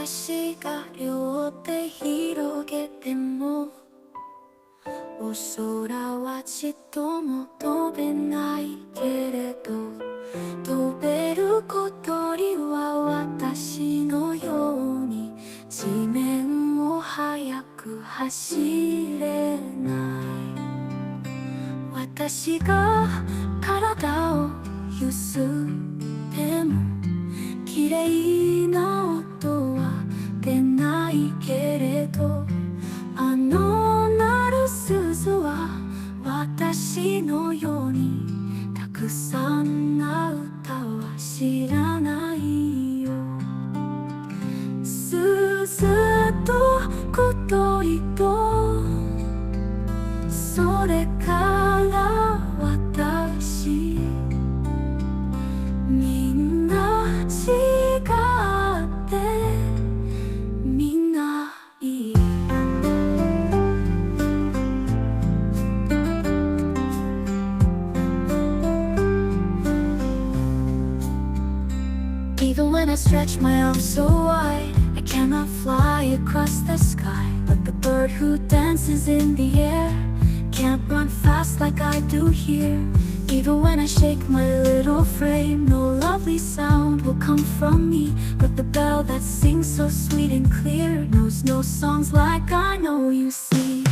私が両手広げてもお空はちっとも飛べないけれど、飛べる小鳥は私のように地面を速く走れない。私が体をゆすっても綺麗な音は出ないけれど、あの鳴る鈴は私のようにたくさんな歌は知らないよ。鈴と小鳥とそれから私、みんな違ってみんないい。Even when I stretch my arms so wide, I cannot fly across the sky. But the bird who dances in the air can't run fast like I do here. Even when I shake my little frame, no lovely sound will come from me. But the bell that sings so sweet and clear knows no songs like I know. You see,